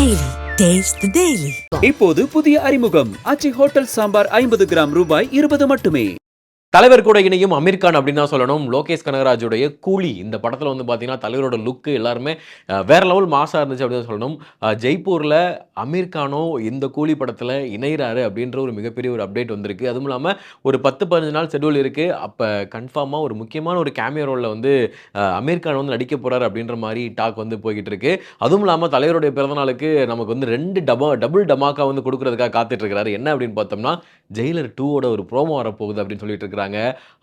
Daily. Taste the Daily. இப்போது புதிய அறிமுகம் அச்சி ஹோட்டல் சாம்பார் 50 கிராம் ரூபாய் 20 மட்டுமே. தலைவர் கூட இணையும் அமீர் கான் அப்படின்னு தான் சொல்லணும். லோகேஷ் கனகராஜுடைய கூலி இந்த படத்தில் வந்து பார்த்தீங்கன்னா தலைவரோட லுக்கு எல்லாருமே வேற லெவல் மாசாக இருந்துச்சு அப்படின்னு தான் சொல்லணும். ஜெய்ப்பூரில் அமீர் கானோ இந்த கூலி படத்தில் இணைகிறாரு அப்படின்ற ஒரு மிகப்பெரிய ஒரு அப்டேட் வந்திருக்கு. அதுவும் இல்லாமல் ஒரு 10-15 நாள் ஷெட்யூல் இருக்குது. அப்போ கன்ஃபார்மாக ஒரு முக்கியமான ஒரு கேமியோ ரோலில் வந்து அமீர் கான் வந்து நடிக்க போகிறார் அப்படின்ற மாதிரி டாக் வந்து போய்கிட்டு இருக்கு. அதுவும் இல்லாமல் தலைவருடைய பிறந்தநாளுக்கு நமக்கு வந்து 2 டபுள் டமாக்கா வந்து கொடுக்குறதுக்காக காத்துட்டு இருக்கிறாரு. என்ன அப்படின்னு பார்த்தோம்னா ஜெயிலர் 2ஓட ஒரு ப்ரோமோ வரப்போகுது அப்படின்னு சொல்லிட்டு இருக்கிறாங்க.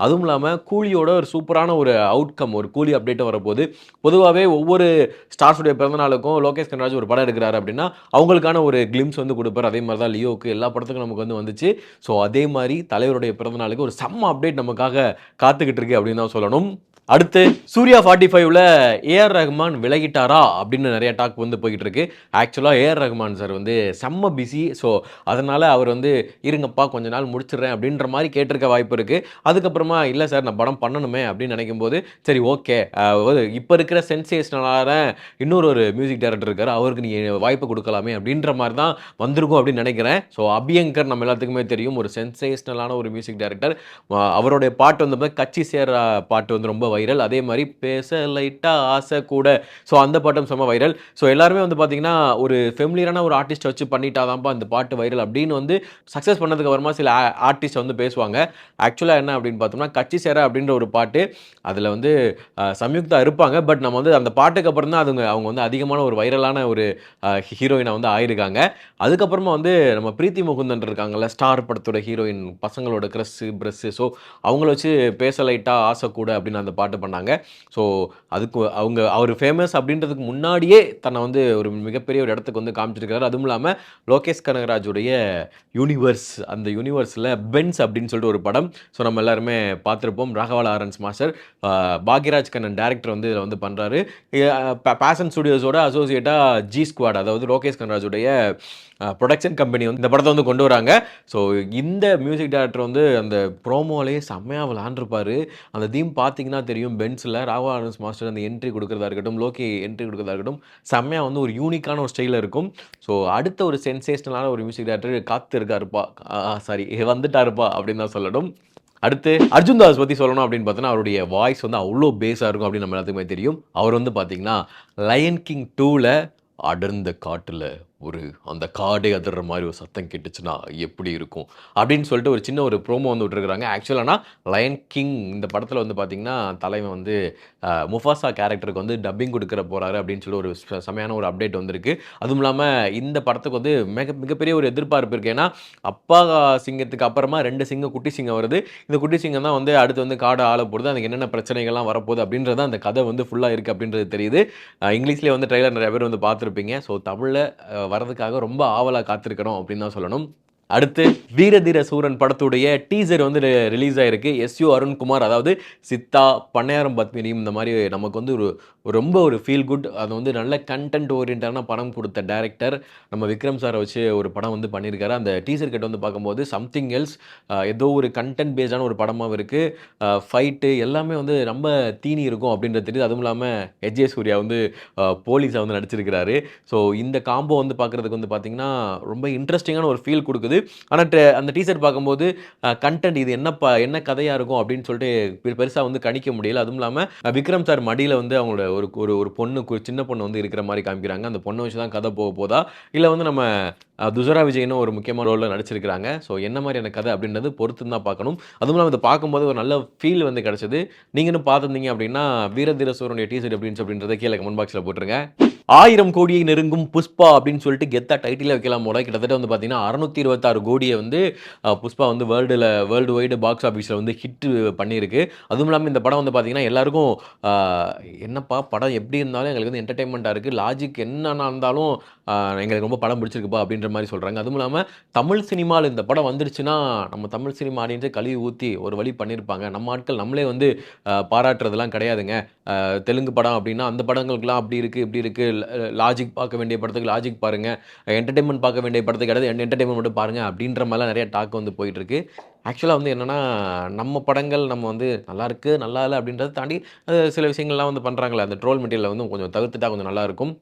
அதுவும் இல்லாமல் கூலியோட ஒரு சூப்பரான ஒரு அவுட்கம், ஒரு கூலி அப்டேட்டும் வரப்போகுது. பொதுவாகவே ஒவ்வொரு ஸ்டார்ஸுடைய பிறந்தநாளுக்கும் லோகேஷ் கனகராஜ் ஒரு படம் எடுக்கிறாரு அப்படின்னா அவங்களுக்கான ஒரு கிளிம்ஸ் வந்து கொடுப்பார். அதே மாதிரி தான் லியோவுக்கு எல்லா படத்துக்கும் நமக்கு வந்து வந்துச்சு. ஸோ அதே மாதிரி தலைவருடைய பிறந்தநாளுக்கு ஒரு செம்ம அப்டேட் நமக்காக காத்துக்கிட்டு இருக்கு அப்படின்னு தான் சொல்லணும். அடுத்து சூர்யா 45ல் ஏஆர் ரஹ்மான் விலகிட்டாரா அப்படின்னு நிறைய டாக் வந்து போய்கிட்டு இருக்கு. ஆக்சுவலாக ஏஆர் ரஹ்மான் சார் வந்து செம்ம பிஸி. ஸோ அதனால் அவர் வந்து இருங்கப்பா கொஞ்ச நாள் முடிச்சிடுறேன் அப்படின்ற மாதிரி கேட்டிருக்க வாய்ப்பு இருக்குது. அதுக்கப்புறமா இல்லை சார் நான் படம் பண்ணணுமே அப்படின்னு நினைக்கும் போது சரி ஓகே இப்போ இருக்கிற சென்சேஷனலான இன்னொரு மியூசிக் டைரக்டர் இருக்கார், அவருக்கு நீ வாய்ப்பு கொடுக்கலாமே அப்படின்ற மாதிரி தான் வந்திருக்கும் அப்படின்னு நினைக்கிறேன். ஸோ அபியங்கர் நம்ம எல்லாத்துக்குமே தெரியும், ஒரு சென்சேஷனலான ஒரு மியூசிக் டைரக்டர். அவருடைய பாட்டு வந்து கட்சி சேர பாட்டு வந்து ரொம்ப வைரல். அதே மாதிரி பேச லைட்டா ஆசை கூட, ஸோ அந்த பாட்டும் செம்ம வைரல். ஸோ எல்லாருமே வந்து பார்த்தீங்கன்னா ஒரு ஃபெமிலியரான ஒரு ஆர்டிஸ்ட்டை வச்சு பண்ணிட்டாதான்ப்பா இந்த பாட்டு வைரல் அப்படின்னு வந்து சக்ஸஸ் பண்ணதுக்கு அப்புறமா சில ஆர்டிஸ்ட் வந்து பேசுவாங்க. ஆக்சுவலாக என்ன அப்படின்னு பார்த்தோம்னா கட்சி சேர அப்படின்ற ஒரு பாட்டு, அதில் வந்து சம்யுக்தா இருப்பாங்க. பட் நம்ம வந்து அந்த பாட்டுக்கு அப்புறம் தான் அவங்க வந்து அதிகமான ஒரு வைரலான ஒரு ஹீரோயினை வந்து ஆயிருக்காங்க. அதுக்கப்புறமா வந்து நம்ம பிரீத்தி முகுந்தன் இருக்காங்கல்ல, ஸ்டார் படத்தோட ஹீரோயின், பசங்களோட ப்ரெஸ்ஸு, ஸோ அவங்கள வச்சு பேச லைட்டா ஆசை கூட அப்படின்னு அந்த பாட்டு பண்ணாங்க. ஸோ அதுக்கு அவர் ஃபேமஸ் அப்படின்றதுக்கு முன்னாடியே தன்னை வந்து ஒரு மிகப்பெரிய ஒரு இடத்துக்கு வந்து காமிச்சிருக்காரு. அதுவும் இல்லாமல் லோகேஷ் கனகராஜுடைய யூனிவர்ஸ், அந்த யூனிவர்ஸில் பென்ஸ் அப்படின்னு சொல்லிட்டு ஒரு படம், ஸோ நம்ம எல்லாருமே பார்த்துருப்போம். Raghava Lawrence master, Bhagyaraj Kannan director வந்து இதில் வந்து பண்ணுறாரு. பேஷன் ஸ்டுடியோஸோட அசோசியேட்டாக ஜி ஸ்குவாட், அதாவது லோகேஷ் கனகராஜுடைய ப்ரொடக்ஷன் கம்பெனி வந்து இந்த படத்தை வந்து கொண்டு வராங்க. ஸோ இந்த மியூசிக் டைரக்டர் வந்து அந்த ப்ரோமோலேயே செம்மையாக விளாண்டுருப்பார். அந்த தீம் பார்த்தீங்கன்னா தெரியும். பென்ஸில் ராகவா லாரன்ஸ் மாஸ்டர் அந்த என்ட்ரி கொடுக்குறதா இருக்கட்டும், லோகே என்ட்ரி கொடுக்குறதா இருக்கட்டும், செம்மையாக வந்து ஒரு யூனிக்கான ஒரு ஸ்டைலில் இருக்கும். ஸோ அடுத்த ஒரு சென்சேஷனலான ஒரு மியூசிக் டைரக்டர் காத்து இருக்காருப்பா, வந்துட்டாருப்பா அப்படின்னு தான் சொல்லணும். அடுத்து அர்ஜுன் தாஸ் பற்றி சொல்லணும் அப்படின்னு பார்த்தோன்னா அவருடைய வாய்ஸ் வந்து அவ்வளோ பேஸாக இருக்கும் அப்படின்னு நம்ம எல்லாத்துக்குமே தெரியும். அவர் வந்து பார்த்தீங்கன்னா லயன் கிங் 2ல் அடர்ந்த காட்டில் அந்த காடே அதிர்ற மாதிரி ஒரு சத்தம் கேட்டுச்சுன்னா எப்படி இருக்கும் அப்படின்னு சொல்லிட்டு ஒரு சின்ன ஒரு ப்ரோமோ வந்து விட்டுருக்குறாங்க. ஆக்சுவலானா லயன் கிங் இந்த படத்தில் வந்து பார்த்திங்கன்னா தலைவன் வந்து முஃபாசா கேரக்டருக்கு வந்து டப்பிங் கொடுக்குற போகிறாரு அப்படின்னு சொல்லி ஒரு செமையான ஒரு அப்டேட் வந்திருக்கு. அதுவும் இல்லாமல் இந்த படத்துக்கு வந்து மிகப்பெரிய ஒரு எதிர்பார்ப்பு இருக்குது. ஏன்னா அப்பா சிங்கத்துக்கு அப்புறமா 2 சிங்கம், குட்டி சிங்கம் வருது. இந்த குட்டி சிங்கம் தான் வந்து அடுத்து வந்து காடை ஆள போகிறது, அதுக்கு என்னென்ன பிரச்சனைகள்லாம் வரப்போகுது அப்படின்றது அந்த கதை வந்து ஃபுல்லாக இருக்குது அப்படின்றது தெரியுது. இங்கிலீஷ்லேயே வந்து ட்ரெய்லர் நிறைய பேர் வந்து பார்த்துருப்பீங்க. ஸோ தமிழில் வரதுக்காக ரொம்ப ஆவலாக காத்திருக்கிறோம் அப்படின்னு தான் சொல்லணும். அடுத்து வீரதீர சூரன் படத்துடைய டீசர் வந்து ரிலீஸ் ஆகிருக்கு. எஸ்யூ அருண்குமார், அதாவது சித்தா, பண்ணையாரம் பத்மினி, இந்த மாதிரி நமக்கு வந்து ரொம்ப ஒரு ஃபீல் குட், அது வந்து நல்ல கண்டென்ட் ஓரியன்டான படம் கொடுத்த டைரக்டர் நம்ம விக்ரம் சாரை வச்சு ஒரு படம் வந்து பண்ணியிருக்காரு. அந்த டீசர் கட் வந்து பார்க்கும்போது சம்திங் எல்ஸ், ஏதோ ஒரு கண்டென்ட் பேஸ்டான ஒரு படமாக இருக்குது. ஃபைட்டு எல்லாமே வந்து ரொம்ப தீனி இருக்கும் அப்படின்றது தெரியுது. அதுவும் இல்லாமல் எஜே சூர்யா வந்து போலீஸாக வந்து நடிச்சிருக்கிறாரு. ஸோ இந்த காம்போ வந்து பார்க்குறதுக்கு வந்து பார்த்திங்கன்னா ரொம்ப இன்ட்ரெஸ்டிங்கான ஒரு ஃபீல் கொடுக்குது. ஆனால் அந்த டீசர் பார்க்கும்போது கண்டென்ட் இது என்ன கதையாக இருக்கும் அப்படின்னு சொல்லிட்டு பெருசாக வந்து கணிக்க முடியல. அதுவும் இல்லாமல் விக்ரம் சார் மடியில் வந்து அவங்களோட ஒரு பொண்ணு, சின்ன பொண்ணு வந்து இருக்கிற மாதிரி காமிக்கிறாங்க. அந்த பொண்ணை வச்சு தான் கதை போதா இல்லை வந்து நம்ம துஷரா விஜய்னு ஒரு முக்கியமான ரோலில் நடிச்சிருக்கிறாங்க. ஸோ என்ன மாதிரியான கதை அப்படின்றது பொறுத்து தான் பார்க்கணும். அதுவும் இல்லாமல் இதை பார்க்கும்போது ஒரு நல்ல ஃபீல் வந்து கிடச்சிது. நீங்களும் பார்த்துருந்தீங்க அப்படின்னா வீரதீர சூரனுடைய டீசர் அப்படின்றத கீழே கமெண்ட் பாக்ஸில் போட்டுருங்க. 1000 கோடியை நெருங்கும் புஷ்பா அப்படின்னு சொல்லிட்டு கெத்தா டைட்டில் வைக்கலாம் போல. கிட்டத்தட்ட வந்து பார்த்தீங்கன்னா 626 கோடியை வந்து புஷ்பா வந்து வேர்ல்டு வைடு பாக்ஸ் ஆஃபீஸில் வந்து ஹிட்டு பண்ணியிருக்கு. அதுவும் இல்லாமல் இந்த படம் வந்து பார்த்தீங்கன்னா எல்லாருக்கும் என்னப்பா படம் எப்படி இருந்தாலும் எங்களுக்கு வந்து என்டர்டைன்மெண்ட்டாக இருக்குது, லாஜிக் என்னன்னா இருந்தாலும் எங்களுக்கு ரொம்ப படம் பிடிச்சிருக்குப்பா அப்படின்ற மாதிரி சொல்கிறாங்க. அதுவும் இல்லாமல் தமிழ் சினிமாவில் இந்த படம் வந்துருச்சுன்னா நம்ம தமிழ் சினிமா ஆடியன்ஸை கழுவி ஊற்றி ஒரு வழி பண்ணியிருப்பாங்க. நம்ம ஆட்கள் நம்மளே வந்து பாராட்டுறதுலாம் கிடையாதுங்க. தெலுங்கு படம் அப்படின்னா அந்த படங்களுக்குலாம் அப்படி இருக்குது இப்படி இருக்குது, லாஜிக் பார்க்க வேண்டிய படத்துக்கு லாஜிக் பாருங்கள், என்டர்டைன்மெண்ட் பார்க்க வேண்டிய படத்துக்கு கிடையாது என்டர்டைன்மெண்ட் மட்டும் பாருங்கள் அப்படின்ற மாதிரிலாம் நிறைய டாக் வந்து போயிட்டுருக்கு. ஆக்சுவலாக வந்து என்னென்னா நம்ம படங்கள் நம்ம வந்து நல்லாயிருக்கு நல்லா இல்லை அப்படின்றத தாண்டி சில விஷயங்கள்லாம் வந்து பண்ணுறாங்களே, அந்த ட்ரோல் மெட்டீரியலை வந்து கொஞ்சம் தவிர்த்துட்டா கொஞ்சம் நல்லாயிருக்கும்.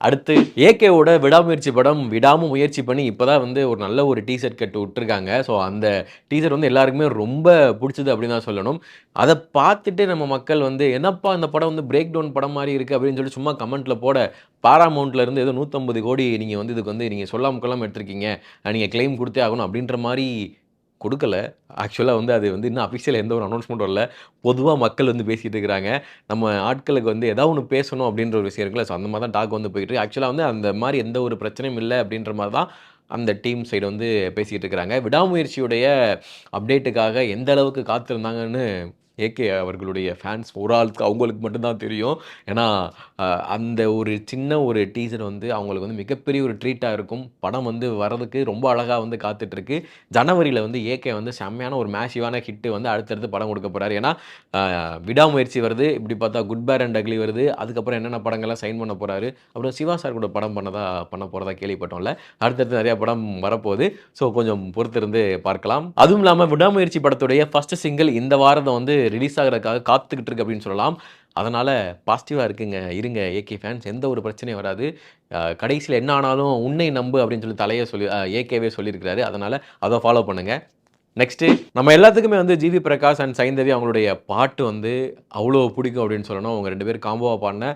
அடுத்து ஏகேவோட விடாமுயற்சி படம் விடாமல் முயற்சி பண்ணி இப்போ தான் வந்து ஒரு நல்ல ஒரு டீசர்ட் கட்டு விட்டுருக்காங்க. ஸோ அந்த டீசர் வந்து எல்லாருக்குமே ரொம்ப பிடிச்சது அப்படின்னு தான் சொல்லணும். அதை பார்த்துட்டு நம்ம மக்கள் வந்து என்னப்பா இந்த படம் வந்து பிரேக் டவுன் படம் மாதிரி இருக்குது அப்படின்னு சொல்லி சும்மா கமெண்ட்டில் போட பாராமவுண்ட்ல இருந்து ஏதோ 150 கோடி நீங்கள் வந்து இதுக்கு வந்து நீங்கள் சொல்லாமல் கொள்ளாமல் எடுத்திருக்கீங்க, நீங்கள் கிளைம் கொடுத்தே ஆகணும் அப்படின்ற மாதிரி கொடுக்கல. ஆக்சுவலாக வந்து அது வந்து இன்னும் அஃபிஷியலாக எந்த ஒரு அனௌன்ஸ்மெண்ட்டும் வரல. பொதுவா மக்கள் வந்து பேசிட்டு இருக்கிறாங்க. நம்ம ஆட்களுக்கு வந்து ஏதாவது ஒண்ணு பேசணும் அப்படின்ற ஒரு விஷயம் இருக்குல்ல. ஸோ அந்த மாதிரி தான் டாக் வந்து போயிட்டு இருக்கு. ஆக்சுவலா வந்து அந்த மாரி எந்த ஒரு பிரச்சனையும் இல்ல அப்படின்ற மாரி தான் அந்த டீம் சைடு வந்து பேசிட்டு இருக்கிறாங்க. விடாமுயற்சியுடைய அப்டேட்டுக்காக எந்த அளவுக்கு காத்திருந்தாங்கன்னு ஏகே அவர்களுடைய ஃபேன்ஸ் ஒரு ஆளுக்கு அவங்களுக்கு மட்டும் தான் தெரியும். ஏன்னா அந்த ஒரு சின்ன ஒரு டீசர் வந்து அவங்களுக்கு வந்து மிகப்பெரிய ஒரு ட்ரீட்டா இருக்கும். படம் வந்து வரதுக்கு ரொம்ப அழகா வந்து காத்துட்ருக்கு. ஜனவரியில வந்து ஏகே வந்து செம்மையான ஒரு மேசிவான ஹிட் வந்து அடுத்தடுத்து படம் கொடுக்க போறாரு. ஏன்னா விடாமுயற்சி வருது. இப்படி பார்த்தா குட் பேட் அண்ட் அக்லி வருது. அதுக்கப்புறம் என்னென்ன படங்கள்லாம் சைன் பண்ண போறாரு. அப்புறம் சிவா சார் கூட படம் பண்ண போறதா கேள்விப்பட்டோம்ல. அடுத்தடுத்து நிறைய படம் வரப்போகுது. ஸோ கொஞ்சம் பொறுத்திருந்து பார்க்கலாம். அதுவும் இல்லாமல் விடாமுயற்சி படத்துடைய ஃபர்ஸ்ட் சிங்கிள் இந்த வாரம் வந்து ரிலீஸ் ஆகிறதுக்காக காத்துக்கிட்டு இருக்கு அப்படின்னு சொல்லலாம். அதனால் பாசிட்டிவாக இருக்குங்க. இருங்க ஏகே ஃபேன்ஸ், எந்த ஒரு பிரச்சனையும் வராது. கடைசியில் என்ன ஆனாலும் உன்னை நம்பு அப்படின்னு சொல்லி ஏகேவே சொல்லியிருக்கிறாரு. அதனால் அதை ஃபாலோ பண்ணுங்கள். நெக்ஸ்ட்டு நம்ம எல்லாத்துக்குமே வந்து ஜிவி பிரகாஷ் அண்ட் சைந்தவி அவங்களுடைய பாட்டு வந்து அவ்வளோ பிடிக்கும் அப்படின்னு சொல்லணும். அவங்க 2 பேரும் காம்போவாக பாடின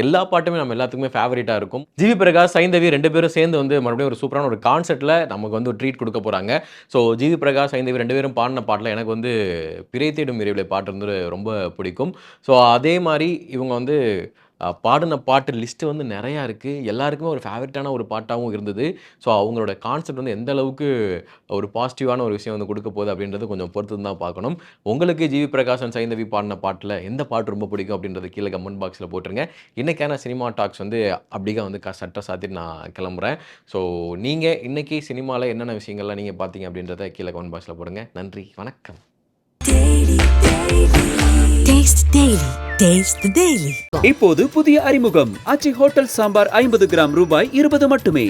எல்லா பாட்டுமே நம்ம எல்லாத்துக்குமே ஃபேவரட்டாக இருக்கும். ஜிவி பிரகாஷ், சைந்தவி 2 பேரும் சேர்ந்து வந்து மறுபடியும் ஒரு சூப்பரான ஒரு கான்செர்ட்டில் நமக்கு வந்து ஒரு ட்ரீட் கொடுக்க போகிறாங்க. ஸோ ஜிவி பிரகாஷ், சைந்தவி 2 பேரும் பாடின பாட்டில் எனக்கு வந்து பிறை தேடும் இரவிலே பாட்டு வந்து ரொம்ப பிடிக்கும். ஸோ அதே மாதிரி இவங்க வந்து பாடின பாட்டு லிஸ்ட்டு வந்து நிறையா இருக்குது. எல்லாருக்குமே ஒரு ஃபேவரட்டான ஒரு பாட்டாகவும் இருந்தது. ஸோ அவங்களோட கான்செப்ட் வந்து எந்த அளவுக்கு ஒரு பாசிட்டிவான ஒரு விஷயம் வந்து கொடுக்க போகுது அப்படின்றது கொஞ்சம் பொறுத்து தான் பார்க்கணும். உங்களுக்கு ஜிவி பிரகாஷ் அண்ட் சைந்தவி பாடின பாட்டில் எந்த பாட்டு ரொம்ப பிடிக்கும் அப்படின்றது கீழே கமெண்ட் பாக்ஸில் போட்டுருங்க. இன்றைக்கான சினிமா டாக்ஸ் வந்து அப்படியே வந்து சட்டை சாத்திட்டு நான் கிளம்புறேன். ஸோ நீங்கள் இன்றைக்கி சினிமாவில் என்னென்ன விஷயங்கள்லாம் நீங்கள் பார்த்தீங்க அப்படின்றத கீழே கமெண்ட் பாக்ஸில் போடுங்க. நன்றி, வணக்கம். Taste Daily. Taste the Daily. இப்போது புதிய அறிமுகம் ஆச்சி ஹோட்டல் சாம்பார் 50 கிராம் ரூபாய் 20 மட்டுமே.